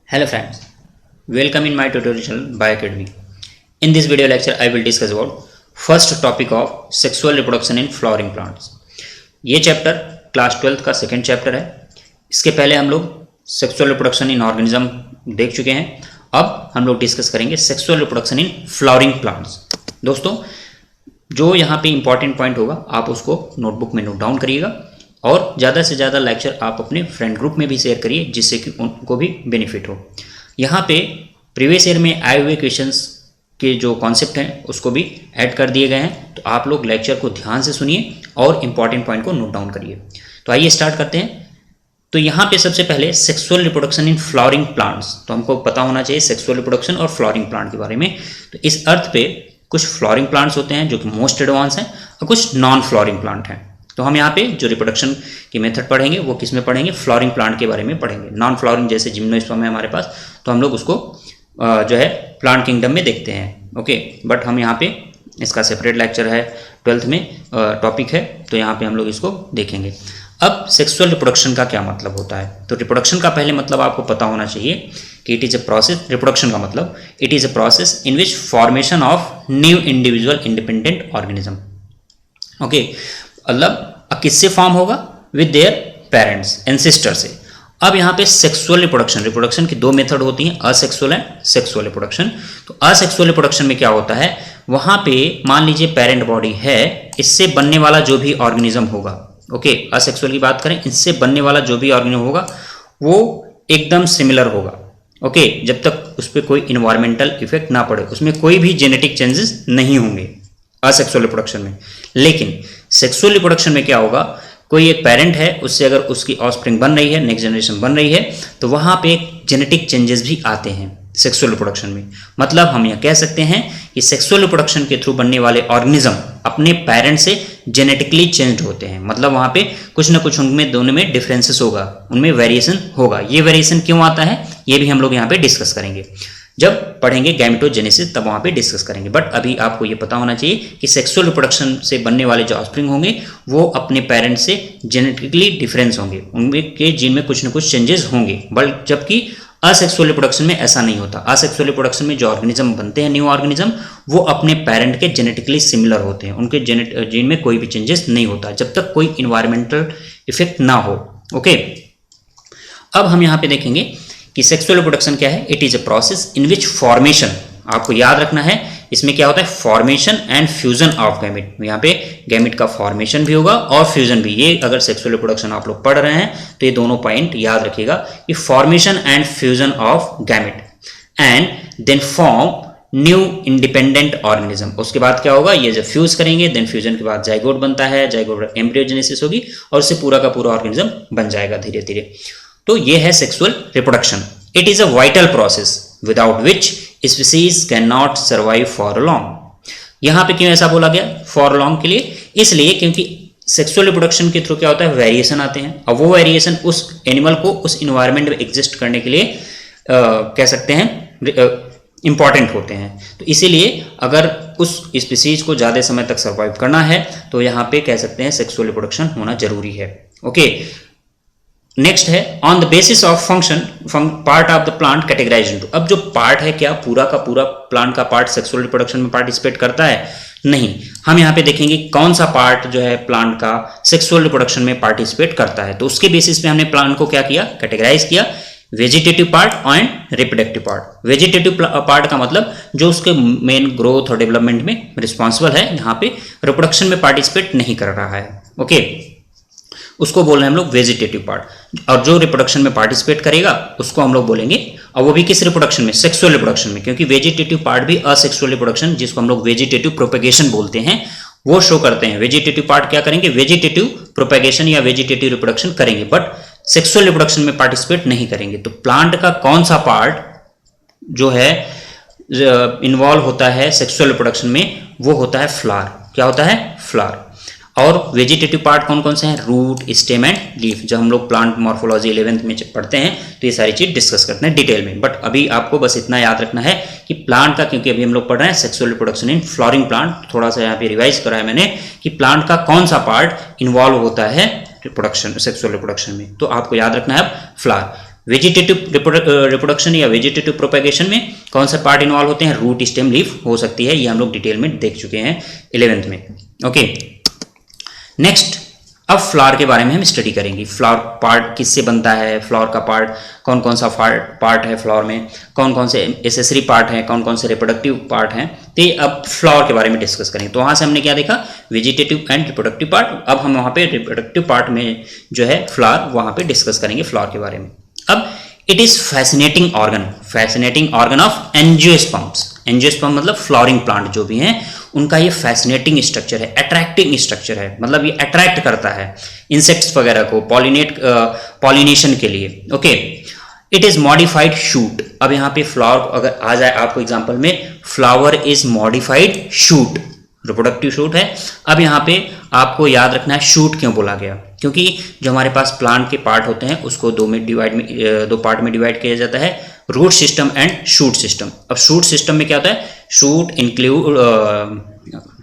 Hello friends, welcome in my tutorial channel Bioacademy. In this video lecture, I will discuss about first topic of sexual reproduction in flowering plants. ये chapter class 12th का second chapter है. इसके पहले हम लोग sexual reproduction in organism देख चुके हैं. अब हम लोग डिस्कस करेंगे sexual reproduction in flowering plants. दोस्तों, जो यहाँ पे इंपॉर्टेंट पॉइंट होगा आप उसको नोटबुक में नोट डाउन करिएगा और ज़्यादा से ज़्यादा लेक्चर आप अपने फ्रेंड ग्रुप में भी शेयर करिए जिससे कि उनको भी बेनिफिट हो. यहाँ पे प्रीवियस ईयर में आए हुए क्वेश्चंस के जो कॉन्सेप्ट हैं उसको भी ऐड कर दिए गए हैं, तो आप लोग लेक्चर को ध्यान से सुनिए और इम्पॉर्टेंट पॉइंट को नोट डाउन करिए. तो आइए स्टार्ट करते हैं. तो यहाँ पे सबसे पहले sexual reproduction in flowering plants, तो हमको पता होना चाहिए सेक्सुअल रिप्रोडक्शन और फ्लावरिंग प्लांट के बारे में. तो इस अर्थ पे कुछ फ्लावरिंग प्लांट्स होते हैं जो कि मोस्ट एडवांस हैं और कुछ नॉन फ्लावरिंग प्लांट हैं. तो हम यहाँ पे जो रिप्रोडक्शन की मेथड पढ़ेंगे वो किस में पढ़ेंगे, फ्लावरिंग प्लांट के बारे में पढ़ेंगे. नॉन फ्लावरिंग जैसे जिम्नोस्पर्म है हमारे पास, तो हम लोग उसको जो है प्लांट किंगडम में देखते हैं. ओके, बट हम यहाँ पे इसका सेपरेट लेक्चर है 12th में टॉपिक है, तो यहाँ पे हम लोग इसको देखेंगे. अब सेक्सुअल रिप्रोडक्शन का क्या मतलब होता है, तो रिप्रोडक्शन का पहले मतलब आपको पता होना चाहिए कि it is a process. Reproduction का मतलब it is a process in which formation of new individual independent organism. Okay, मतलब किससे फॉर्म होगा, विद देयर पेरेंट्स एंसेस्टर से. अब यहाँ पे सेक्सुअल रिप्रोडक्शन की दो मेथड होती हैं, असेक्सुअल एंड सेक्सुअल रिप्रोडक्शन. तो असेक्सुअल रिप्रोडक्शन में क्या होता है, वहाँ पे मान लीजिए पेरेंट बॉडी है, इससे बनने वाला जो भी ऑर्गेनिज्म होगा, ओके, असेक्सुअल की बात करें, इससे बनने वाला जो भी ऑर्गेनिज्म होगा वो एकदम सिमिलर होगा. ओके, जब तक उस पर कोई इन्वायरमेंटल इफेक्ट ना पड़े, उसमें कोई भी जेनेटिक चेंजेस नहीं होंगे असेक्सुअल रिप्रोडक्शन में. लेकिन सेक्सुअल रिप्रोडक्शन में क्या होगा, कोई एक पेरेंट है, उससे अगर उसकी ऑफस्प्रिंग बन रही है, नेक्स्ट जनरेशन बन रही है, तो वहां पे जेनेटिक चेंजेस भी आते हैं सेक्सुअल रिप्रोडक्शन में. मतलब हम यह कह सकते हैं कि सेक्सुअल रिप्रोडक्शन के थ्रू बनने वाले ऑर्गेनिज्म अपने पेरेंट से जेनेटिकली चेंज्ड होते हैं. मतलब वहां पे कुछ ना कुछ उनमें दोनों में डिफरेंसेस होगा, उनमें वेरिएशन होगा. ये वेरिएशन क्यों आता है ये भी हम लोग यहाँ पे डिस्कस करेंगे. जब पढ़ेंगे गैमेटोजेनेसिस तब वहाँ पे डिस्कस करेंगे. बट अभी आपको ये पता होना चाहिए कि सेक्सुअल रिप्रोडक्शन से बनने वाले जो ऑफस्प्रिंग होंगे वो अपने पेरेंट्स से जेनेटिकली डिफरेंस होंगे, उनके जीन में कुछ न कुछ चेंजेस होंगे. बट जबकि असेक्सुअल रिप्रोडक्शन में ऐसा नहीं होता. असेक्सुअल रिप्रोडक्शन में जो ऑर्गेनिज्म बनते हैं, न्यू ऑर्गेनिज्म, वो अपने पेरेंट के जेनेटिकली सिमिलर होते हैं, उनके जीन में कोई भी चेंजेस नहीं होता जब तक कोई इन्वायरमेंटल इफेक्ट ना हो. ओके, अब हम यहाँ पे देखेंगे कि सेक्सुअल रिप्रोडक्शन क्या है. It is a process in which formation, आपको याद रखना है इसमें क्या होता है, formation and fusion of gamete. यहाँ पे गैमेट का फॉर्मेशन भी होगा और फ्यूजन भी. ये अगर सेक्सुअल रिप्रोडक्शन आप लोग पढ़ रहे हैं तो ये दोनों पॉइंट याद रखिएगा कि formation and fusion of gamete and then form new independent organism. उसके बाद क्या होगा, ये जब फ्यूज करेंगे देन फ्यूजन के बाद जाइगोट बनता है, जाइगोट एम्ब्रियोजेनेसिस होगी और उससे पूरा का पूरा ऑर्गेनिज्म बन जाएगा धीरे धीरे. तो ये है sexual reproduction. It is a vital process without which species can not survive for long. यहां पे क्यों ऐसा बोला गया फॉर लॉन्ग के लिए, इसलिए क्योंकि सेक्सुअल रिप्रोडक्शन के थ्रू क्या होता है, वेरिएशन आते हैं. अब वो वेरिएशन उस एनिमल को उस इन्वायरमेंट में एग्जिस्ट करने के लिए कह सकते हैं इंपॉर्टेंट होते हैं. तो इसीलिए अगर उस स्पीसीज को ज़्यादा समय तक सर्वाइव करना है तो यहाँ पे कह सकते हैं सेक्सुअल रिप्रोडक्शन होना जरूरी है. ओके, नेक्स्ट है on the basis of function part of the plant categorize into. अब जो पार्ट है क्या पूरा का पूरा प्लांट का पार्ट सेक्सुअल रिप्रोडक्शन में पार्टिसिपेट करता है, नहीं. हम यहाँ पे देखेंगे कौन सा पार्ट जो है प्लांट का सेक्सुअल रिप्रोडक्शन में पार्टिसिपेट करता है. तो उसके बेसिस पे हमने प्लांट को क्या किया, कैटेगराइज किया. Vegetative part and reproductive part. Vegetative part का मतलब जो उसके मेन ग्रोथ और डेवलपमेंट में रिस्पॉन्सिबल है, यहाँ पे रिप्रोडक्शन में पार्टिसिपेट नहीं कर रहा है. ओके, उसको बोल रहे हैं हम लोग वेजिटेटिव पार्ट. और जो रिप्रोडक्शन में पार्टिसिपेट करेगा उसको हम लोग बोलेंगे, और वो भी किस रिप्रोडक्शन में, सेक्सुअल रिप्रोडक्शन में. क्योंकि वेजिटेटिव पार्ट भी असेक्सुअल रिप्रोडक्शन, जिसको हम लोग वेजिटेटिव प्रोपेगेशन बोलते हैं, वो शो करते हैं. वेजिटेटिव पार्ट क्या करेंगे, वेजिटेटिव प्रोपेगेशन या वेजिटेटिव रिप्रोडक्शन करेंगे, बट सेक्सुअल रिप्रोडक्शन में पार्टिसिपेट नहीं करेंगे. तो प्लांट का कौन सा पार्ट जो है इन्वॉल्व होता है सेक्सुअल रिप्रोडक्शन में, वो होता है फ्लावर. क्या होता है, फ्लावर. और वेजिटेटिव पार्ट कौन कौन से हैं, रूट, स्टेम एंड लीफ. जब हम लोग प्लांट मॉर्फोलॉजी 11th में पढ़ते हैं तो ये सारी चीज डिस्कस करते हैं डिटेल में. बट अभी आपको बस इतना याद रखना है कि प्लांट का, क्योंकि अभी हम लोग पढ़ रहे हैं sexual reproduction in flowering plant, थोड़ा सा यहाँ पे रिवाइज करा है मैंने कि प्लांट का कौन सा पार्ट इन्वॉल्व होता है रिप्रोडक्शन, सेक्सुअल रिप्रोडक्शन में. तो आपको याद रखना है अब फ्लावर. वेजिटेटिव रिप्रोडक्शन या वेजिटेटिव प्रोपेगेशन में कौन सा पार्ट इन्वॉल्व होते हैं, रूट, स्टेम, लीफ हो सकती है, ये हम लोग डिटेल में देख चुके हैं 11th में। ओके, नेक्स्ट अब फ्लावर के बारे में हम स्टडी करेंगे। फ्लावर पार्ट किससे बनता है, फ्लावर का पार्ट कौन कौन सा पार्ट है फ्लावर में, कौन कौन से एसेसरी पार्ट हैं, कौन कौन से रिप्रोडक्टिव पार्ट हैं, तो ये अब फ्लावर के बारे में डिस्कस करेंगे। तो वहाँ से हमने क्या देखा, वेजिटेटिव एंड रिप्रोडक्टिव पार्ट। अब हम वहाँ पे रिप्रोडक्टिव पार्ट में जो है फ्लावर, वहाँ पे डिस्कस करेंगे फ्लावर के बारे में। अब it is fascinating organ of angiosperms. Angiosperm मतलब फ्लावरिंग प्लांट जो भी हैं उनका ये फैसिनेटिंग स्ट्रक्चर है, अट्रैक्टिंग स्ट्रक्चर है, मतलब ये अट्रैक्ट करता है इंसेक्ट्स वगैरह को पॉलिनेशन के लिए। Okay, it is modified shoot. अब यहाँ पे फ्लावर अगर आ जाए आपको एग्जांपल में, flower is modified shoot, reproductive shoot है। अब यहाँ पे आपको याद रखना है शूट क्यों बोला गया, क्योंकि जो हमारे पास प्लांट के पार्ट होते हैं उसको दो पार्ट में डिवाइड किया जाता है, root system and shoot system. अब शूट सिस्टम में क्या होता है,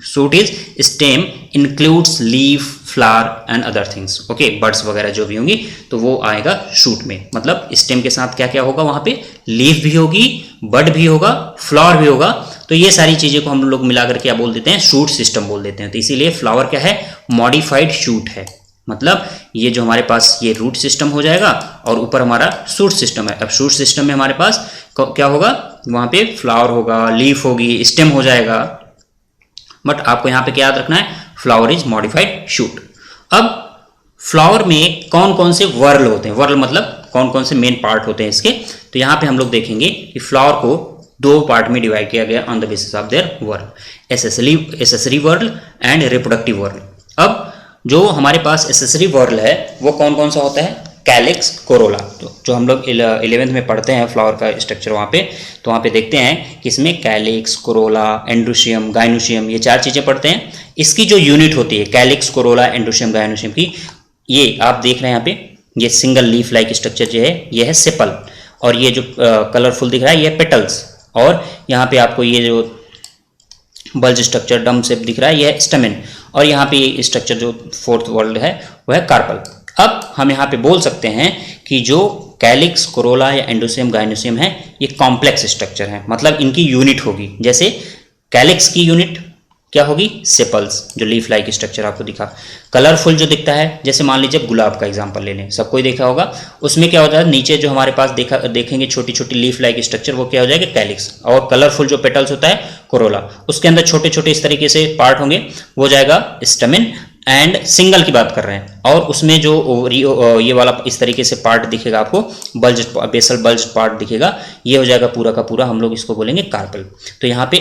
shoot is stem includes leaf, flower and other things. Okay, birds वगैरह जो भी होंगी तो वो आएगा शूट में। मतलब स्टेम के साथ क्या क्या होगा, वहां पे लीफ भी होगी, बड भी होगा, फ्लावर भी होगा। तो ये सारी चीजें को हम लोग मिलाकर क्या बोल देते हैं, शूट सिस्टम बोल देते हैं। तो इसीलिए फ्लावर क्या है, मॉडिफाइड शूट है। मतलब ये जो हमारे पास ये रूट सिस्टम हो जाएगा और ऊपर हमारा शूट सिस्टम है। अब शूट सिस्टम में हमारे पास क्या होगा, वहां पे फ्लावर होगा, लीफ होगी, स्टेम हो जाएगा। बट आपको यहाँ पे क्या याद रखना है, फ्लावर इज मॉडिफाइड शूट। अब फ्लावर में कौन कौन से वर्ल होते हैं, वर्ल मतलब कौन कौन से मेन पार्ट होते हैं इसके। तो यहाँ पे हम लोग देखेंगे कि फ्लावर को दो पार्ट में डिवाइड किया गया on the basis of their whorl, accessory whorl and reproductive whorl. अब जो हमारे पास एसेसरी वर्ल है वो कौन कौन सा होता है, कैलिक्स, कोरोला। तो जो हम लोग 11th में पढ़ते हैं फ्लावर का स्ट्रक्चर वहाँ पे, तो वहाँ पे देखते हैं कि इसमें कैलिक्स, कोरोला, एंड्रोशियम, गाइनोशियम, ये चार चीज़ें पढ़ते हैं। इसकी जो यूनिट होती है कैलिक्स, कोरोला, एंड्रोशियम, गाइनोशियम की, ये आप देख रहे हैं यहाँ पे, ये सिंगल लीफ लाइक स्ट्रक्चर जो है ये है सेपल, और ये जो कलरफुल दिख रहा है ये है पेटल्स, और यहाँ पे आपको ये जो बल्ज स्ट्रक्चर डम शेप दिख रहा है ये है स्टेमेन, और यहाँ पे स्ट्रक्चर जो फोर्थ वर्ल्ड है वो है कार्पल। अब हम यहाँ पे बोल सकते हैं कि जो कैलिक्स, कोरोला या एंडोसियम, गाइनोसियम है ये कॉम्प्लेक्स स्ट्रक्चर है, मतलब इनकी यूनिट होगी। जैसे कैलिक्स की यूनिट क्या होगी, सेपल्स, जो लीफ लाइक स्ट्रक्चर आपको दिखा। कलरफुल जो दिखता है, जैसे मान लीजिए गुलाब का एग्जांपल ले लें, सबको ही देखा होगा, उसमें क्या होता है नीचे जो हमारे पास देखेंगे छोटी छोटी लीफ लाइक स्ट्रक्चर, वो क्या हो जाएगा कैलिक्स, और कलरफुल जो पेटल्स होता है कोरोला, उसके अंदर छोटे छोटे इस तरीके से पार्ट होंगे, वो जाएगा स्टेमेन। एंड सिंगल की बात कर रहे हैं, और उसमें जो ये वाला इस तरीके से पार्ट दिखेगा आपको, बल्ज, बेसल बल्ज पार्ट दिखेगा, ये हो जाएगा पूरा का पूरा, हम लोग इसको बोलेंगे कार्पल। तो यहाँ पे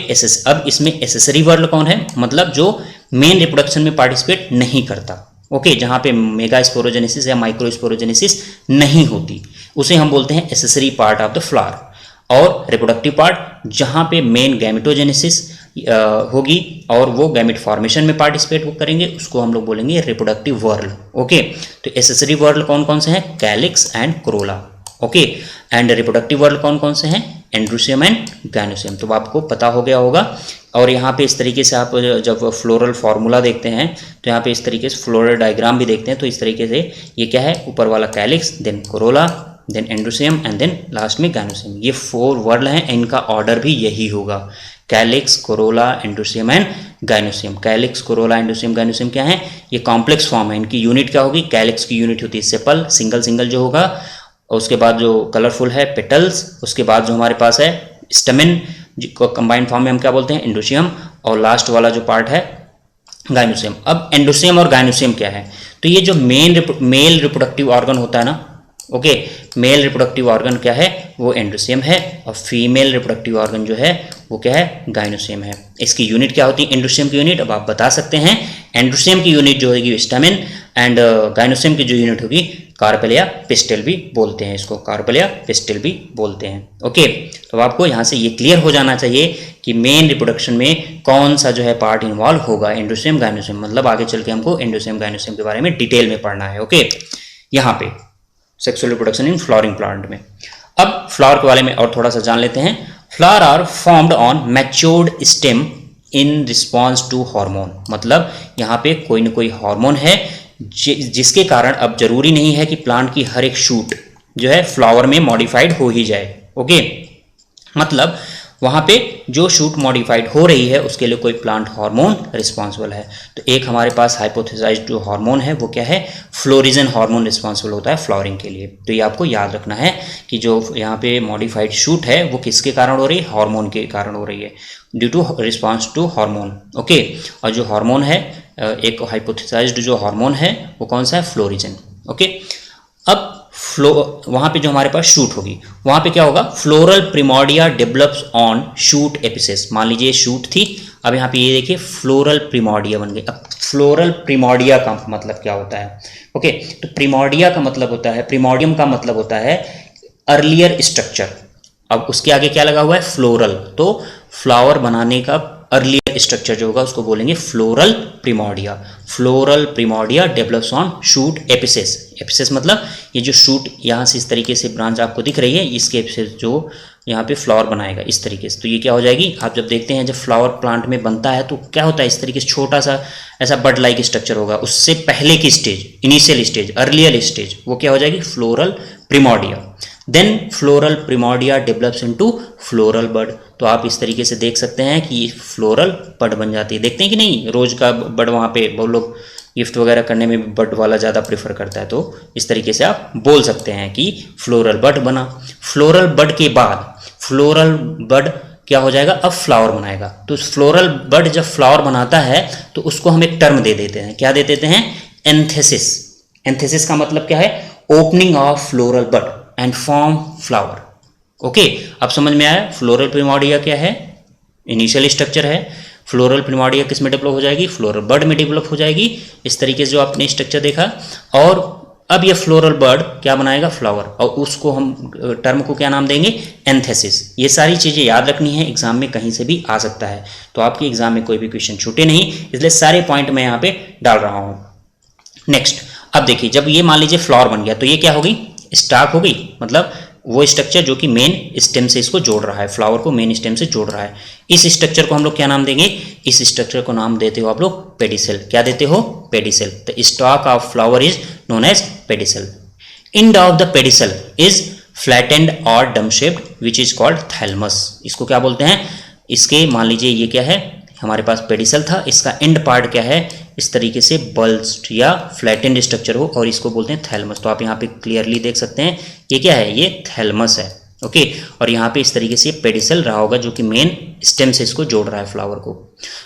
अब इसमें एसेसरी वर्ल कौन है, मतलब जो मेन रिप्रोडक्शन में पार्टिसिपेट नहीं करता। ओके, जहाँ पे मेगा स्पोरोजेनेसिस या माइक्रो स्पोरोजेनेसिस नहीं होती, उसे हम बोलते हैं accessory part of the flower. और रिप्रोडक्टिव पार्ट जहाँ पे मेन गैमेटोजेनेसिस होगी और वो गैमेट फॉर्मेशन में पार्टिसिपेट करेंगे, उसको हम लोग बोलेंगे रिप्रोडक्टिव वर्ल। ओके, तो एसेसरी वर्ल कौन कौन से हैं, calyx and corolla. Okay, and reproductive whorl कौन कौन से हैं, एंड्रोसियम एंड गाइनोसियम। तो आपको पता हो गया होगा। और यहाँ पे इस तरीके से आप जब फ्लोरल फार्मूला देखते हैं तो यहाँ पे इस तरीके से फ्लोरल डायग्राम भी देखते हैं, तो इस तरीके से ये क्या है, ऊपर वाला calyx, then corolla, then androecium and then last में गाइनोसियम। ये 4 वर्ल हैं, इनका ऑर्डर भी यही होगा, calyx, corolla, androecium and gynoecium. Calyx, corolla, androecium, gynoecium क्या है, ये कॉम्प्लेक्स फॉर्म है। इनकी यूनिट क्या होगी, कैलिक्स की यूनिट होती है सेपल, सिंगल सिंगल जो होगा, और उसके बाद जो कलरफुल है पेटल्स, उसके बाद जो हमारे पास है स्टेमेन, जिसको कंबाइंड फॉर्म में हम क्या बोलते हैं, एंडोसियम, और लास्ट वाला जो पार्ट है गाइनोसियम। अब एंडोसियम और गाइनोसियम क्या है, तो ये जो मेल रिप्रोडक्टिव ऑर्गन होता है ना, ओके, मेल रिप्रोडक्टिव ऑर्गन क्या है, वो एंडोसियम है, और फीमेल रिप्रोडक्टिव ऑर्गन जो है वो क्या है, गाइनोसियम है। इसकी यूनिट क्या होती है, एंडोसियम की यूनिट, अब आप बता सकते हैं, एंडोसियम की यूनिट जो होगी स्टेमेन, एंड गाइनोसियम की जो यूनिट होगी कार्पेल या पिस्टल भी बोलते हैं इसको, कार्पेल या पिस्टल भी बोलते हैं। ओके, तो आपको यहाँ से ये क्लियर हो जाना चाहिए कि मेन रिप्रोडक्शन में कौन सा जो है पार्ट इन्वॉल्व होगा, एंडोसियम, गाइनोसियम। मतलब आगे चल के हमको एंडोसियम, गाइनोसियम के बारे में डिटेल में पढ़ना है। ओके, यहाँ पे sexual reproduction in flowering plant में। अब फ्लावर के बारे में और थोड़ा सा जान लेते हैं। Flower are formed on matured stem in response to hormone. मतलब यहाँ पे कोई ना कोई हार्मोन है जिसके कारण, अब जरूरी नहीं है कि प्लांट की हर एक शूट जो है फ्लावर में मॉडिफाइड हो ही जाए। ओके, मतलब वहाँ पे जो शूट मॉडिफाइड हो रही है उसके लिए कोई प्लांट हार्मोन रिस्पॉन्सिबल है। तो एक हमारे पास हाइपोथेसाइज्ड जो हार्मोन है वो क्या है, फ्लोरिजन हार्मोन रिस्पॉन्सिबल होता है फ्लावरिंग के लिए। तो ये आपको याद रखना है कि जो यहाँ पे मॉडिफाइड शूट है वो किसके कारण हो रही है, हार्मोन के कारण हो रही है, due to response to hormone. Okay, और जो हार्मोन है, एक हाइपोथेसाइज्ड जो हार्मोन है वो कौन सा है, फ्लोरिजन। ओके, अब वहाँ पे जो हमारे पास शूट होगी वहाँ पे क्या होगा, floral primordia develops on shoot एपिसेस। मान लीजिए शूट थी, अब यहाँ पे ये देखिए फ्लोरल प्रिमोर्डिया बन गई। अब फ्लोरल प्रिमोर्डिया का मतलब क्या होता है, ओके, तो प्रिमोर्डिया का मतलब होता है, प्रिमोर्डियम का मतलब होता है अर्लियर स्ट्रक्चर। अब उसके आगे क्या लगा हुआ है, फ्लोरल, तो फ्लावर बनाने का अर्लियर स्ट्रक्चर जो होगा उसको बोलेंगे floral primordia. Floral primordia develops on shoot एपिसेस। एपिसेस मतलब ये जो शूट यहाँ से इस तरीके से ब्रांच आपको दिख रही है, इसके एपिसेस जो यहाँ पे फ्लावर बनाएगा इस तरीके से। तो ये क्या हो जाएगी, आप जब देखते हैं जब फ्लावर प्लांट में बनता है तो क्या होता है, इस तरीके से छोटा सा ऐसा बड लाइक स्ट्रक्चर होगा। उससे पहले की stage, initial stage, earlier stage, वो क्या हो जाएगी, floral primordia. Then floral primordia develops into floral bud. तो आप इस तरीके से देख सकते हैं कि फ्लोरल बड बन जाती है। देखते हैं कि नहीं, रोज का बड वहाँ पे बहुत लोग गिफ्ट वगैरह करने में भी बड वाला ज़्यादा प्रेफर करता है, तो इस तरीके से आप बोल सकते हैं कि फ्लोरल बड बना। फ्लोरल बड के बाद फ्लोरल बड क्या हो जाएगा, अब फ्लावर बनाएगा। तो फ्लोरल बड जब फ्लावर बनाता है तो उसको हम एक टर्म दे देते हैं, क्या दे देते हैं, एंथेसिस। एंथेसिस का मतलब क्या है, opening of floral bud and form flower. Okay, अब समझ में आया फ्लोरल प्रिमोर्डिया क्या है, इनिशियल स्ट्रक्चर है। फ्लोरल प्रिमोर्डिया किस में डेवलप हो जाएगी, फ्लोरल बड में डेवलप हो जाएगी, इस तरीके से जो आपने स्ट्रक्चर देखा। और अब ये फ्लोरल बड क्या बनाएगा, फ्लावर, और उसको हम टर्म को क्या नाम देंगे, एंथेसिस। ये सारी चीज़ें याद रखनी है, एग्जाम में कहीं से भी आ सकता है, तो आपके एग्जाम में कोई भी क्वेश्चन छूटे नहीं, इसलिए सारे पॉइंट मैं यहाँ पे डाल रहा हूँ। नेक्स्ट, अब देखिए जब ये मान लीजिए फ्लावर बन गया तो ये क्या होगी, स्टाक हो गई, मतलब वो स्ट्रक्चर जो कि मेन स्टेम से इसको जोड़ रहा है, फ्लावर को मेन स्टेम से जोड़ रहा है। इस स्ट्रक्चर को हम लोग क्या नाम देंगे, इस स्ट्रक्चर को नाम देते हो आप लोग पेडिसेल। क्या देते हो, pedicel. The stalk of flower is known as pedicel. End of the pedicel is flattened और dome shaped which is called thalamus. इसको क्या बोलते हैं, इसके मान लीजिए ये क्या है, हमारे पास पेडिसल था, इसका एंड पार्ट क्या है, इस तरीके से बल्ज्ड या फ्लैटेंड स्ट्रक्चर हो, और इसको बोलते हैं थैलमस। तो आप यहाँ पे क्लियरली देख सकते हैं ये क्या है, ये थैलमस है। ओके, और यहाँ पे इस तरीके से पेडिसल रहा होगा जो कि मेन स्टेम से इसको जोड़ रहा है फ्लावर को।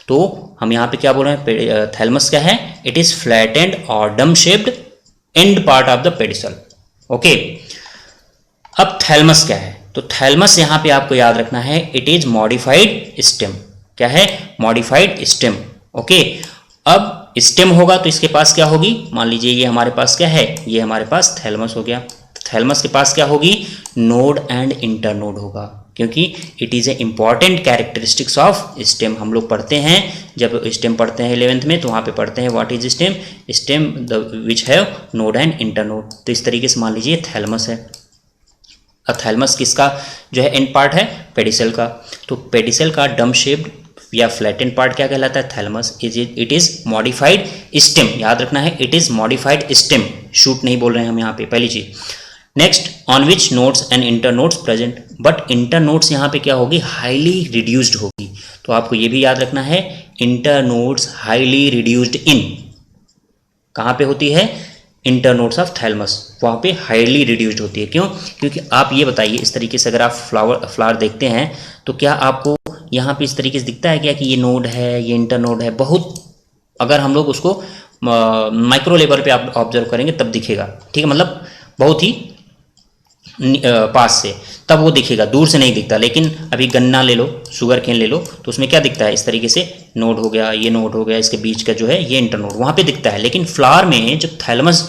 तो हम यहाँ पे क्या बोल रहे हैं, थैलमस क्या है, इट इज फ्लैटेंड और dome shaped and part of the pedicel. Okay, अब थैलमस क्या है, तो थैलमस यहाँ पे आपको याद रखना है, इट इज मॉडिफाइड स्टेम। क्या है, मॉडिफाइड स्टेम। ओके, अब स्टेम होगा तो इसके पास क्या होगी, मान लीजिए ये हमारे पास क्या है, ये हमारे पास थैलमस हो गया। थैलमस के पास क्या होगी, नोड एंड इंटरनोड होगा, क्योंकि it is A important characteristics of stem. हम लोग पढ़ते हैं, जब स्टेम पढ़ते हैं 11th में तो वहाँ पे पढ़ते हैं what is stem, stem the which have node and internode. तो इस तरीके से मान लीजिए थैलमस है। अब थैलमस किसका जो है एंड पार्ट है, पेडिसल का। तो पेडिसल का डम शेप्ड या फ्लैटेंड पार्ट क्या कहलाता है, thalamus. It is modified stem, याद रखना है, it is modified stem, shoot नहीं बोल रहे हैं हम यहाँ पे, पहली चीज। Next, on which nodes and inter nodes present, but inter nodes यहाँ पे क्या होगी, हाईली रिड्यूस्ड होगी। तो आपको ये भी याद रखना है, inter nodes highly reduced in, कहाँ पे होती है, इंटर नोड्स ऑफ थैलमस, वहाँ पे हाईली रिड्यूस्ड होती है। क्यों, क्योंकि आप ये बताइए, इस तरीके से अगर आप फ्लावर देखते हैं तो क्या आपको यहाँ पे इस तरीके से दिखता है क्या कि ये नोड है, ये इंटर नोड है, बहुत अगर हम लोग उसको माइक्रो लेवल पे आप ऑब्जर्व करेंगे तब दिखेगा, ठीक है, मतलब बहुत ही पास से तब वो दिखेगा, दूर से नहीं दिखता। लेकिन अभी गन्ना ले लो, शुगर केन ले लो, तो उसमें क्या दिखता है, इस तरीके से नोड हो गया, ये नोड हो गया, इसके बीच का जो है ये इंटरनोड वहाँ पे दिखता है। लेकिन फ्लावर में जब थैलमस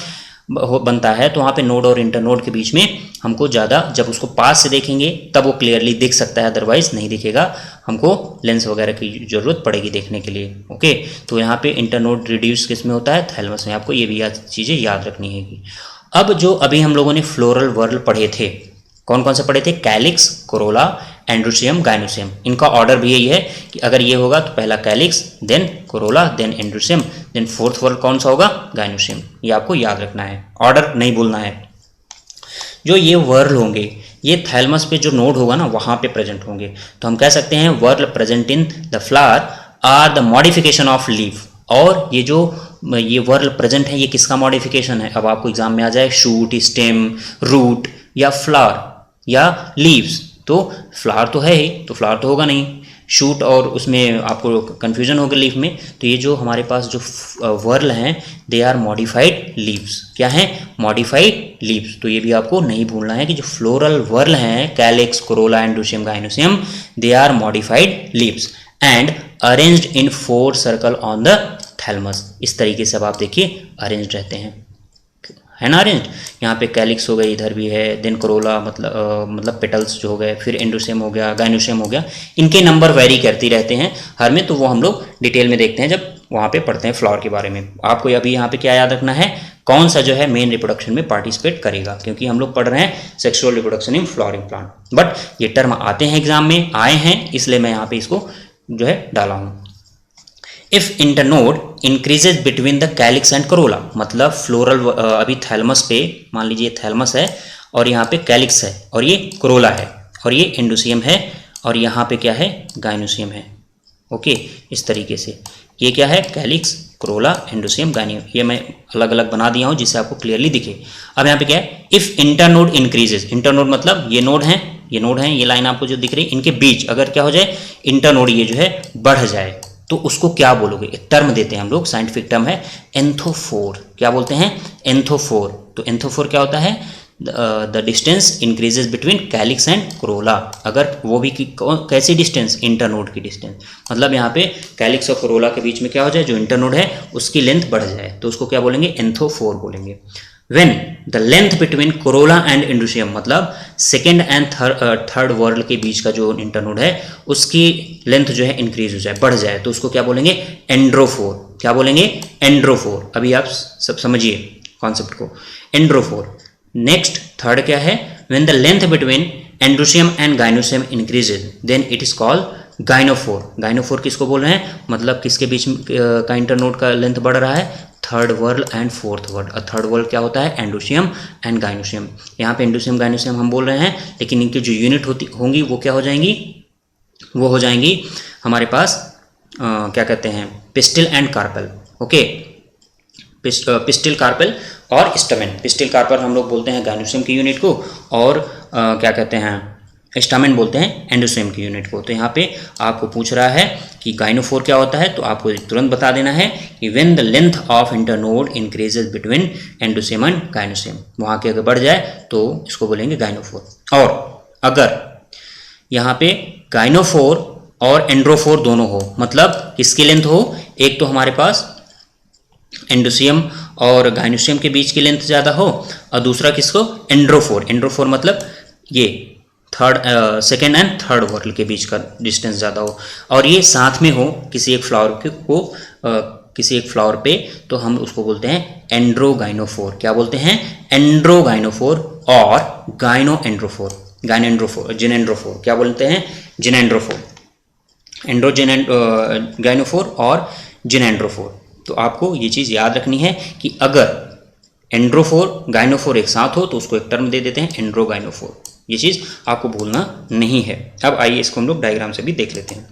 बनता है तो वहाँ पे नोड और इंटरनोड के बीच में हमको ज़्यादा, जब उसको पास से देखेंगे तब वो क्लियरली दिख सकता है, अदरवाइज नहीं दिखेगा, हमको लेंस वगैरह की जरूरत पड़ेगी देखने के लिए। ओके, तो यहाँ पे इंटरनोड रिड्यूस किस में होता है, थैलमस में। आपको ये भी चीज़ें याद रखनी है। अब जो अभी हम लोगों ने फ्लोरल वर्ल पढ़े थे, कौन कौन से पढ़े थे, कैलिक्स, कोरोला, एंड्रोसियम, गाइनोसियम। इनका ऑर्डर भी यही है कि अगर ये होगा तो पहला calyx, then corolla, then androecium, then fourth whorl कौन सा होगा, गाइनोसियम। ये आपको याद रखना है, ऑर्डर नहीं भूलना है। जो ये वर्ल होंगे ये थैलमस पे जो नोड होगा ना वहाँ पे प्रेजेंट होंगे। तो हम कह सकते हैं whorl present in the flower are the modification of leaf. और ये वर्ल प्रेजेंट है ये किसका मॉडिफिकेशन है? अब आपको एग्जाम में आ जाए शूट, स्टेम, रूट या फ्लावर या लीव्स। तो फ्लावर तो है ही, तो फ्लावर तो होगा नहीं, शूट और उसमें आपको कन्फ्यूजन होगा लीफ में। तो ये जो हमारे पास जो वर्ल हैं दे आर मॉडिफाइड लीव्स। क्या हैं? Modified leaves. तो ये भी आपको नहीं भूलना है कि जो फ्लोरल वर्ल हैं calyx, corolla, androecium, gynoecium, they are modified leaves and arranged in 4 circle on the thalamus. इस तरीके से अब आप देखिए अरेंज्ड रहते हैं, है ना अरेंज। यहाँ पे कैलिक्स हो गए, इधर भी है, देन कोरोला मतलब पेटल्स जो हो गए, फिर एंडोसियम हो गया, गाइनोसियम हो गया। इनके नंबर वेरी करती रहते हैं हर में, तो वो हम लोग डिटेल में देखते हैं जब वहाँ पे पढ़ते हैं फ्लावर के बारे में। आपको अभी यहाँ पे क्या याद रखना है, कौन सा जो है मेन रिप्रोडक्शन में पार्टिसिपेट करेगा, क्योंकि हम लोग पढ़ रहे हैं sexual reproduction in flowering plant. But ये टर्म आते हैं एग्जाम में, आए हैं, इसलिए मैं यहाँ पे इसको जो है डाला हूँ। If internode increases between the calyx and Corolla, मतलब फ्लोरल अभी थैलमस पे मान लीजिए थैलमस है और यहाँ पे कैलिक्स है और ये कोरोला है और ये एंडोसियम है और यहाँ पे क्या है? गाइनोसियम है। ओके, इस तरीके से ये क्या है? कैलिक्स, कोरोला, एंडोसियम, गाइनियम। ये मैं अलग अलग बना दिया हूँ जिससे आपको क्लियरली दिखे। अब यहाँ पे क्या है? इफ इंटरनोड इंक्रीजेज, इंटरनोड मतलब ये नोड है, ये नोड है, ये लाइन आपको जो दिख रही है, इनके बीच अगर क्या हो जाए? इंटरनोड ये जो है बढ़ जाए, तो उसको क्या बोलोगे? एक टर्म देते हैं हम लोग, साइंटिफिक टर्म है एंथोफोर। क्या बोलते हैं? एंथोफोर। तो एंथोफोर क्या होता है? The distance increases between calyx and Corolla. अगर वो भी कैसी डिस्टेंस? इंटरनोड की डिस्टेंस, मतलब यहाँ पे कैलिक्स और कोरोला के बीच में क्या हो जाए? जो इंटरनोड है उसकी लेंथ बढ़ जाए, तो उसको क्या बोलेंगे? एंथोफोर बोलेंगे। When the length between corolla and endoecium, मतलब सेकेंड एंड थर्ड वर्ल के बीच का जो इंटरनोड है उसकी लेंथ जो है इंक्रीज हो जाए, बढ़ जाए, तो उसको क्या बोलेंगे? एंड्रोफोर। क्या बोलेंगे? एंड्रोफोर। अभी आप सब समझिए कॉन्सेप्ट को, एंड्रोफोर। नेक्स्ट थर्ड क्या है? When the length between endoecium and gynoecium increases, then it is called गाइनोफोर। गाइनोफोर किसको बोल रहे हैं? मतलब किसके बीच का इंटरनोड का लेंथ बढ़ रहा है? Third whorl and fourth whorl. और थर्ड वर्ल क्या होता है? Androecium and gynoecium. यहाँ पे एंडोसियम गाइनोसियम हम बोल रहे हैं, लेकिन इनकी जो यूनिट होंगी वो क्या हो जाएंगी? वो हो जाएंगी हमारे पास क्या कहते हैं? Pistil and carpel. Okay, pistil, carpel और स्टमेन। पिस्टिल, कार्पेल हम लोग बोलते हैं गाइनोसियम की यूनिट को, और क्या कहते हैं? स्टामेन बोलते हैं एंडोसियम की यूनिट को। तो यहाँ पे आपको पूछ रहा है कि गाइनोफोर क्या होता है, तो आपको तुरंत बता देना है कि when the length of internode increases between एंडोसियम and gynoecium, वहाँ के अगर बढ़ जाए तो इसको बोलेंगे गाइनोफोर। और अगर यहाँ पे गाइनोफोर और एंड्रोफोर दोनों हो, मतलब किसकी लेंथ हो? एक तो हमारे पास एंडोसियम और गाइनोसियम के बीच की लेंथ ज़्यादा हो, और दूसरा किसको? एंड्रोफोर। एंड्रोफोर मतलब ये सेकेंड एंड थर्ड वर्ल के बीच का डिस्टेंस ज़्यादा हो, और ये साथ में हो किसी एक फ्लावर किसी एक फ्लावर पे, तो हम उसको बोलते हैं एंड्रोगाइनोफोर। क्या बोलते हैं? एंड्रोगाइनोफोर और गाइनोएंड्रोफोर। जिनेंड्रोफोर। क्या बोलते हैं? जिनेंड्रोफोर। गाइनोफोर और जिनेंड्रोफोर। तो आपको ये चीज़ याद रखनी है कि अगर एंड्रोफोर गाइनोफोर एक साथ हो तो उसको एक टर्म दे देते हैं एंड्रोगाइनोफोर। ये चीज़ आपको भूलना नहीं है। अब आइए इसको हम लोग डायग्राम से भी देख लेते हैं।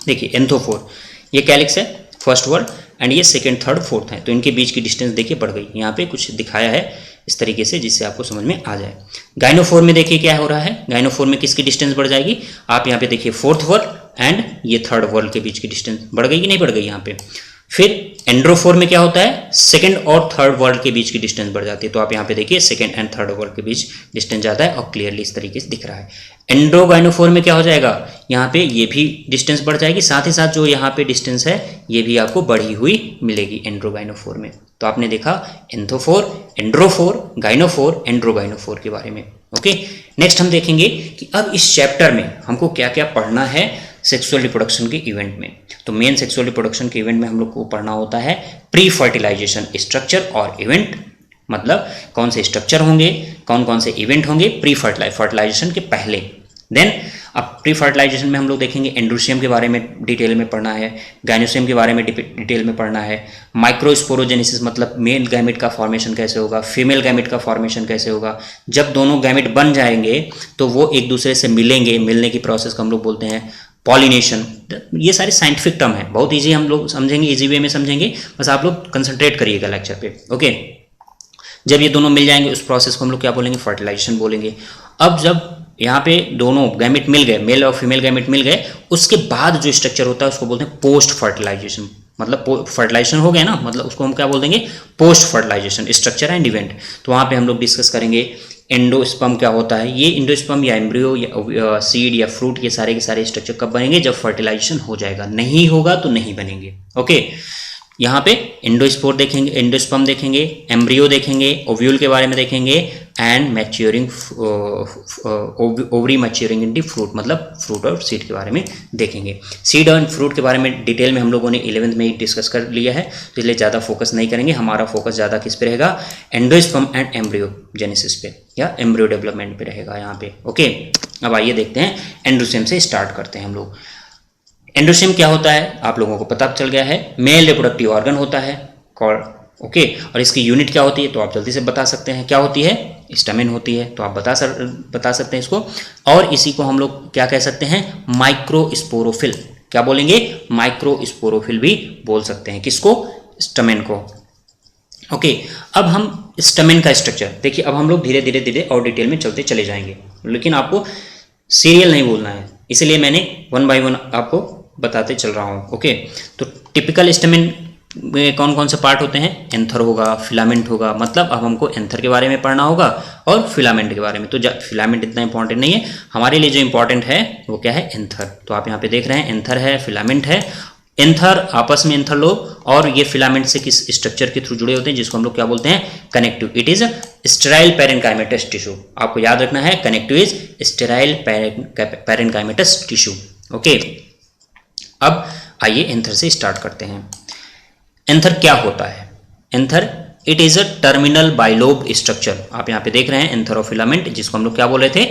देखिए एंथोफोर, ये कैलिक्स है फर्स्ट वर्ड, एंड ये सेकेंड, थर्ड, फोर्थ है, तो इनके बीच की डिस्टेंस देखिए बढ़ गई। यहाँ पे कुछ दिखाया है इस तरीके से जिससे आपको समझ में आ जाए। गाइनोफोर में देखिए क्या हो रहा है? गाइनोफोर में किसकी डिस्टेंस बढ़ जाएगी? आप यहाँ पे देखिए फोर्थ वर्ड एंड ये थर्ड वर्ड के बीच की डिस्टेंस बढ़ गई कि नहीं बढ़ गई यहाँ पे। फिर एंड्रोफोर में क्या होता है? सेकंड और थर्ड वर्ड के बीच की डिस्टेंस बढ़ जाती है, तो आप यहाँ पे देखिए सेकंड एंड थर्ड वर्ड के बीच डिस्टेंस जाता है और क्लियरली इस तरीके से दिख रहा है। एंड्रोगाइनोफोर में क्या हो जाएगा? यहाँ पे ये भी डिस्टेंस बढ़ जाएगी, साथ ही साथ जो यहाँ पे डिस्टेंस है ये भी आपको बढ़ी हुई मिलेगी एंड्रोगाइनोफोर में। तो आपने देखा एंथोफोर, एंड्रोफोर, गाइनोफोर, एंड्रोगाइनोफोर के बारे में। ओके, नेक्स्ट हम देखेंगे कि अब इस चैप्टर में हमको क्या क्या पढ़ना है सेक्सुअल रिप्रोडक्शन के इवेंट में। तो मेन सेक्सुअल रिप्रोडक्शन के इवेंट में हम लोग को पढ़ना होता है प्री फर्टिलाइजेशन स्ट्रक्चर और इवेंट, मतलब कौन से स्ट्रक्चर होंगे, कौन कौन से इवेंट होंगे प्री फर्टिलाइजेशन के पहले। देन अब प्री फर्टिलाइजेशन में हम लोग देखेंगे एंड्रोशियम के बारे में डिटेल में पढ़ना है, गाइनोसियम के बारे में डिटेल में पढ़ना है, माइक्रोस्पोरोजेनेसिस मतलब मेल गैमेट का फॉर्मेशन कैसे होगा, फीमेल गैमेट का फॉर्मेशन कैसे होगा, जब दोनों गैमेट बन जाएंगे तो वो एक दूसरे से मिलेंगे, मिलने की प्रोसेस को हम लोग बोलते हैं पॉलिनेशन। ये सारे साइंटिफिक टर्म है, बहुत ईजी हम लोग समझेंगे, ईजी वे में समझेंगे, बस आप लोग कंसंट्रेट करिएगा लेक्चर पे। ओके, जब ये दोनों मिल जाएंगे उस प्रोसेस को हम लोग क्या बोलेंगे, फर्टिलाइजेशन बोलेंगे। अब जब यहाँ पे दोनों गैमेट मिल गए, मेल और फीमेल गैमेट मिल गए, उसके बाद जो स्ट्रक्चर होता है उसको बोलते हैं पोस्ट फर्टिलाइजेशन। मतलब फर्टिलाइजेशन हो गया ना, मतलब उसको हम क्या बोल देंगे, post fertilization structure and event. तो वहाँ पे हम लोग डिस्कस करेंगे एंडोस्पर्म क्या होता है, ये एंडोस्पर्म या एम्ब्रियो या सीड या फ्रूट, ये सारे के सारे स्ट्रक्चर कब बनेंगे, जब फर्टिलाइजेशन हो जाएगा, नहीं होगा तो नहीं बनेंगे। ओके, यहाँ पे एंडोस्पोर देखेंगे, एंडोस्पर्म देखेंगे, एम्ब्रियो देखेंगे, ओव्यूल के बारे में देखेंगे and maturing ovary maturing into fruit, मतलब फ्रूट और सीड के बारे में देखेंगे। सीड और फ्रूट के बारे में डिटेल में हम लोगों ने 11th में ही डिस्कस कर लिया है, तो इसलिए ज़्यादा फोकस नहीं करेंगे। हमारा फोकस ज़्यादा किस पे रहेगा, एंडोस्पर्म एंड एम्ब्रियो जेनेसिस पे या एम्ब्रियो डेवलपमेंट पे रहेगा यहाँ पे। ओके, अब आइए देखते हैं, एंडोस्पर्म से स्टार्ट करते हैं हम लोग। एंडोस्पर्म क्या होता है आप लोगों को पता चल गया है, मेल रिप्रोडक्टिव ऑर्गन होता है कॉल्ड। ओके, और इसकी यूनिट क्या होती है तो आप जल्दी से बता सकते हैं, क्या होती है, स्टैमेन होती है, तो आप बता सकते हैं इसको। और इसी को हम लोग क्या कह सकते हैं, माइक्रोस्पोरोफिल। क्या बोलेंगे, माइक्रोस्पोरोफिल भी बोल सकते हैं, किसको, स्टैमेन को। ओके, अब हम स्टैमेन का स्ट्रक्चर देखिए, अब हम लोग धीरे धीरे धीरे और डिटेल में चलते चले जाएंगे, लेकिन आपको सीरियल नहीं बोलना है, इसलिए मैंने 1 बाय 1 आपको बताते चल रहा हूँ। ओके, तो टिपिकल स्टैमेन में कौन कौन से पार्ट होते हैं, एंथर होगा, फिलामेंट होगा, मतलब अब हमको एंथर के बारे में पढ़ना होगा और फिलामेंट के बारे में। तो फिलामेंट इतना इंपॉर्टेंट नहीं है हमारे लिए, जो इंपॉर्टेंट है वो क्या है, एंथर। तो आप यहाँ पे देख रहे हैं एंथर है, फिलामेंट है। एंथर आपस में एंथर लोब और ये फिलामेंट से किस स्ट्रक्चर के थ्रू जुड़े होते हैं, जिसको हम लोग क्या बोलते हैं, connective. It is sterile parenchymatous tissue. आपको याद रखना है, connective is sterile parenchymatous tissue. Okay, अब आइए एंथर से स्टार्ट करते हैं। एंथर क्या होता है, anther it is a terminal bilobe structure. आप यहाँ पे देख रहे हैं एंथरोफिलामेंट, जिसको हम लोग क्या बोल रहे थे,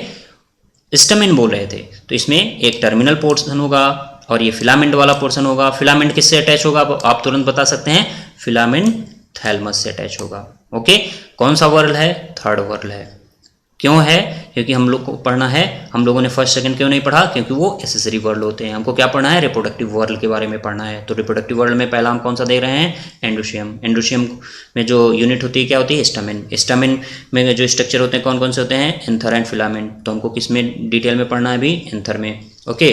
स्टैमेन बोल रहे थे। तो इसमें एक टर्मिनल पोर्शन होगा और ये फिलामेंट वाला पोर्शन होगा। फिलामेंट किससे अटैच होगा आप तुरंत बता सकते हैं, फिलामेंट थैलमस से अटैच होगा। ओके, कौन सा वर्ल है, थर्ड वर्ल है। क्यों है, क्योंकि हम लोग को पढ़ना है, हम लोगों ने फर्स्ट सेकंड क्यों नहीं पढ़ा, क्योंकि वो एसेसरी वर्ल्ड होते हैं। हमको क्या पढ़ना है, रिप्रोडक्टिव वर्ल्ड के बारे में पढ़ना है। तो रिप्रोडक्टिव वर्ल्ड में पहला हम कौन सा देख रहे हैं, एंडोशियम। एंडोशियम में जो यूनिट होती है क्या होती है, स्टैमेन। स्टैमेन में जो स्ट्रक्चर होते हैं कौन कौन से होते हैं, एंथर एंड फिलामेंट। तो हमको किस में डिटेल में पढ़ना है अभी, एंथर में। Okay,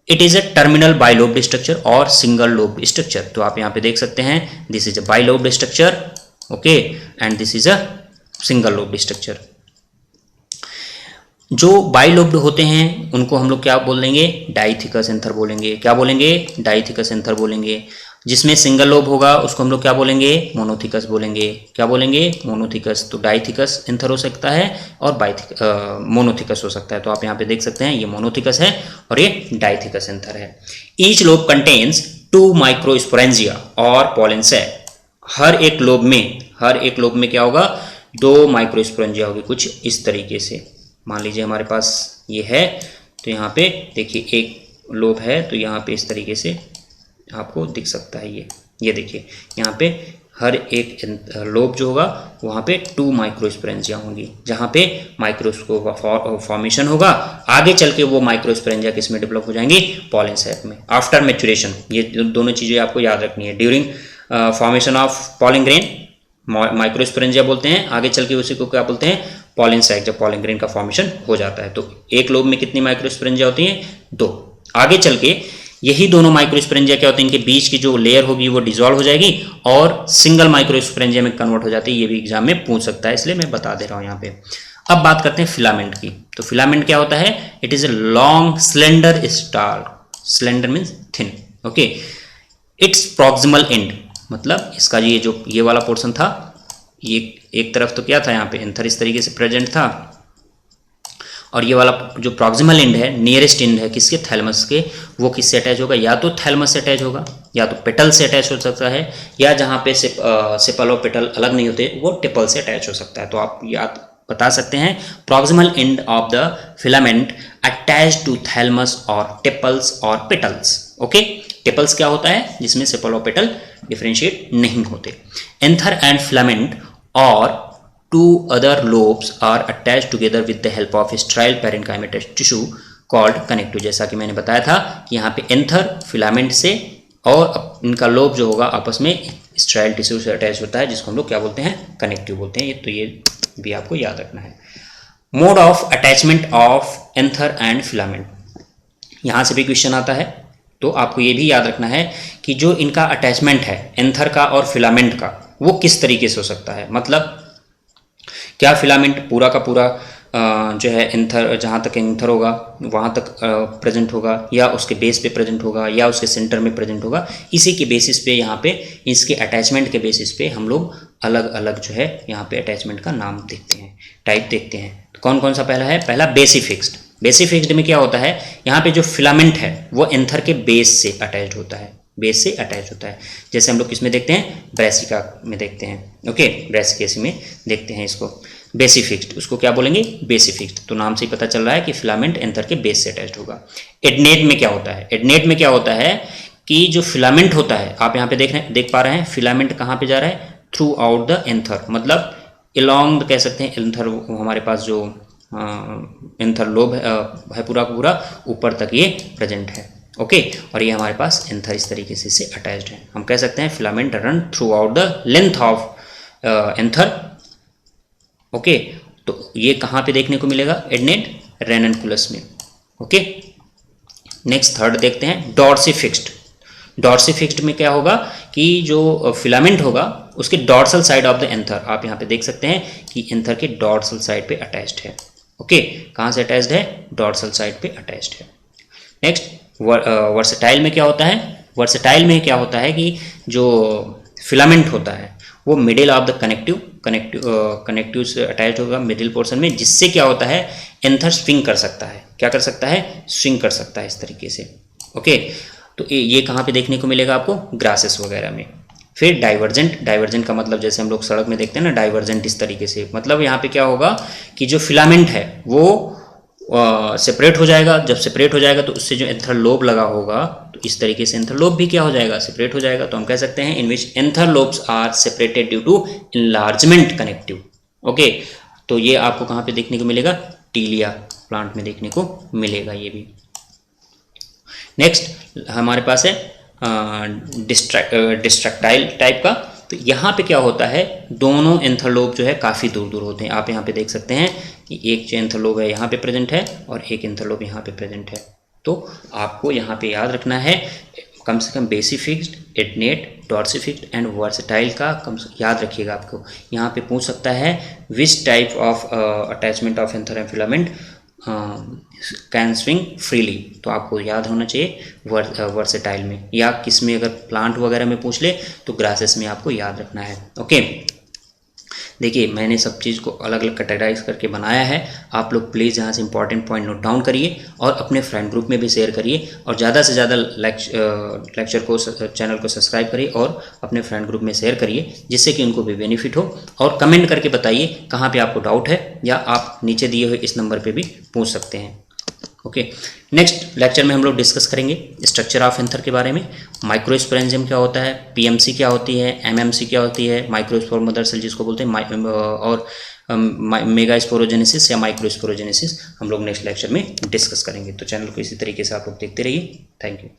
it is a terminal bilobed structure और सिंगल लोब्ड स्ट्रक्चर। तो आप यहाँ पे देख सकते हैं, this is a bilobed structure, okay, and this is a single lobed structure. जो बाइलोब्ड होते हैं उनको हम लोग क्या बोल देंगे, डाइथिकस एंथर बोलेंगे। क्या बोलेंगे, डाइथिकस एंथर बोलेंगे। जिसमें सिंगल लोब होगा उसको हम लोग क्या बोलेंगे, मोनोथिकस बोलेंगे। क्या बोलेंगे, मोनोथिकस। तो डाइथिकस एंथर हो सकता है और मोनोथिकस हो सकता है। तो आप यहाँ पे देख सकते हैं, ये मोनोथिकस है और ये डाइथिकस एंथर है। ईच लोब कंटेन्स 2 माइक्रोस्पोरेंजिया और पॉलन सैक। हर एक लोब में क्या होगा, 2 माइक्रोस्पोरेंजिया होगी, कुछ इस तरीके से। मान लीजिए हमारे पास ये है, तो यहाँ पे देखिए एक लोब है, तो यहाँ पे इस तरीके से आपको दिख सकता है। ये देखिए यहाँ पे हर एक लोब जो होगा वहाँ पे 2 माइक्रोस्पोरेंजिया होंगी, जहाँ पे माइक्रोस्कोप फॉर्मेशन होगा। आगे चल के वो माइक्रोस्पोरेंजिया किस में डेवलप हो जाएंगी, पॉलन सैक में। आफ्टर मैच्योरेशन, ये दोनों चीज़ें आपको याद रखनी है। During formation of pollen grain microsporangia बोलते हैं, आगे चल के उसी को क्या बोलते हैं, पॉलन सैक। जब पॉलन ग्रेन का फॉर्मेशन हो जाता है तो एक लोब में कितनी माइक्रोस्पोरेंजिया होती हैं, 2। आगे चल के यही दोनों माइक्रोस्पोरेंजिया क्या होते हैं, इनके बीच की जो लेयर होगी वो डिसॉल्व हो जाएगी और सिंगल माइक्रोस्पोरेंजिया में कन्वर्ट हो जाती है। ये भी एग्जाम में पूछ सकता है, इसलिए मैं बता दे रहा हूँ यहाँ पे। अब बात करते हैं फिलामेंट की। तो फिलामेंट क्या होता है, it is a long slender stalk. Slender means thin. Okay, its proximal end, मतलब इसका ये वाला पोर्शन था, ये एक तरफ तो क्या था, यहाँ पे एंथर इस तरीके से प्रेजेंट था, और ये वाला जो प्रॉक्सिमल एंड है, नियरेस्ट एंड है किसके, थैलमस के, वो किससे अटैच होगा, या तो थैलमस से अटैच होगा, या तो पेटल से अटैच हो सकता है, या जहाँ पे सेपल और पेटल अलग नहीं होते वो टिपल से अटैच हो सकता है। तो आप याद बता सकते हैं proximal end of the filament attached to thalamus और टेपल्स और पेटल्स। ओके, टेपल्स क्या होता है, जिसमें सेपल और पेटल डिफरेंशिएट नहीं होते। एंथर एंड फिलामेंट और two other lobes are attached together with the help of sterile parenchymatous tissue called connective। जैसा कि मैंने बताया था कि यहाँ पे एंथर फिलामेंट से और इनका लोब जो होगा आपस में स्ट्राइल टिश्यू से अटैच होता है, जिसको हम लोग क्या बोलते हैं, कनेक्टिव बोलते हैं। तो ये भी आपको याद रखना है। Mode of attachment of anther and filament, यहाँ से भी क्वेश्चन आता है, तो आपको ये भी याद रखना है कि जो इनका अटैचमेंट है एंथर का और फिलामेंट का, वो किस तरीके से हो सकता है। मतलब क्या फिलामेंट पूरा का पूरा जो है एंथर, जहाँ तक एंथर होगा वहाँ तक प्रेजेंट होगा, या उसके बेस पे प्रेजेंट होगा, या उसके सेंटर में प्रेजेंट होगा। इसी के बेसिस पे यहाँ पे इसके अटैचमेंट के बेसिस पे हम लोग अलग अलग जो है यहाँ पे अटैचमेंट का नाम देखते हैं, टाइप देखते हैं। तो कौन कौन सा पहला है, पहला बेसिफिक्स्ड। बेसिफिक्स्ड में क्या होता है, यहाँ पे जो फिलामेंट है वो एंथर के बेस से अटैच होता है, बेस से अटैच होता है। जैसे हम लोग किस में देखते हैं, ब्रेसिका में देखते हैं। ओके, ब्रेसिकेसी में देखते हैं इसको बेसिफिक्स्ड, उसको क्या बोलेंगे, बेसिफिक्स्ड। तो नाम से ही पता चल रहा है कि फिलामेंट एंथर के बेस से अटैच होगा। एडनेट में क्या होता है, एडनेट में क्या होता है कि जो फिलामेंट होता है, आप यहाँ पे देख पा रहे हैं फिलामेंट कहाँ पे जा रहा है, थ्रू आउट द एंथर, मतलब एलॉन्ग कह सकते हैं एंथर, हमारे पास जो एंथर लोब है पूरा का पूरा ऊपर तक ये प्रेजेंट है। ओके, और ये हमारे पास एंथर इस तरीके से इससे अटैच्ड है। हम कह सकते हैं filament run through out the length of anther. Okay, तो ये कहाँ पे देखने को मिलेगा, एडनेट रेननकुलस में। ओके, नेक्स्ट थर्ड देखते हैं डॉर्सिफिक्स्ड। डॉर्सिफिक्स्ड में क्या होगा कि जो फिलामेंट होगा उसके dorsal side of the anther, आप यहाँ पे देख सकते हैं कि एंथर के डॉर्सल साइड पे अटैच्ड है। ओके, कहाँ से अटैच्ड है, डॉर्सल साइड पे अटैच्ड है। नेक्स्ट वर्सेटाइल में क्या होता है, वर्सेटाइल में क्या होता है कि जो फिलामेंट होता है वो मिडिल ऑफ द कनेक्टिव से अटैच होगा मिडिल पोर्शन में, जिससे क्या होता है एंथर स्विंग कर सकता है, क्या कर सकता है, स्विंग कर सकता है इस तरीके से। ओके, तो ये कहाँ पे देखने को मिलेगा आपको, ग्रासेस वगैरह में। फिर डाइवर्जेंट, डाइवर्जेंट का मतलब जैसे हम लोग सड़क में देखते हैं ना, डाइवर्जेंट इस तरीके से, मतलब यहाँ पे क्या होगा कि जो फिलामेंट है वो सेपरेट हो जाएगा। जब सेपरेट हो जाएगा तो उससे जो एंथर लोब लगा होगा, तो इस तरीके से एंथर लोब भी क्या हो जाएगा, सेपरेट हो जाएगा। तो हम कह सकते हैं in which anther lobes are separated due to enlargement connective. Okay, तो ये आपको कहाँ पे देखने को मिलेगा, टीलिया प्लांट में देखने को मिलेगा ये भी। नेक्स्ट हमारे पास है डिस्ट्रक्टाइल टाइप का। तो यहाँ पे क्या होता है, दोनों एंथर लोब जो है काफ़ी दूर दूर होते हैं। आप यहाँ पे देख सकते हैं कि एक जो एंथर लोब है यहाँ पे प्रेजेंट है और एक एंथर लोब यहाँ पे प्रेजेंट है। तो आपको यहाँ पे याद रखना है कम से कम बेसिफिक्स्ड, एडनेट, डॉर्सिफिक्स्ड एंड वर्सेटाइल का कम से याद रखिएगा। आपको यहाँ पे पूछ सकता है which type of attachment of anther and filament can swing freely, तो आपको याद होना चाहिए वर्सेटाइल में, या किस में अगर प्लांट वगैरह में पूछ ले तो ग्रासेस में आपको याद रखना है। ओके, देखिए मैंने सब चीज़ को अलग अलग कैटेगराइज करके बनाया है। आप लोग प्लीज़ यहाँ से इंपॉर्टेंट पॉइंट नोट डाउन करिए और अपने फ्रेंड ग्रुप में भी शेयर करिए, और ज़्यादा से ज़्यादा लेक्चर को, चैनल को सब्सक्राइब करिए और अपने फ्रेंड ग्रुप में शेयर करिए, जिससे कि उनको भी बेनिफिट हो। और कमेंट करके बताइए कहाँ पे आपको डाउट है, या आप नीचे दिए हुए इस नंबर पे भी पूछ सकते हैं। ओके, नेक्स्ट लेक्चर में हम लोग डिस्कस करेंगे स्ट्रक्चर ऑफ एंथर के बारे में, माइक्रोस्पोरेंजियम क्या होता है, पीएमसी क्या होती है, एमएमसी क्या होती है, माइक्रोस्पोर मदर सेल जिसको बोलते हैं, और मेगास्पोरोजेनेसिस या माइक्रोस्पोरोजेनेसिस हम लोग नेक्स्ट लेक्चर में डिस्कस करेंगे। तो चैनल को इसी तरीके से आप लोग देखते रहिए। Thank you.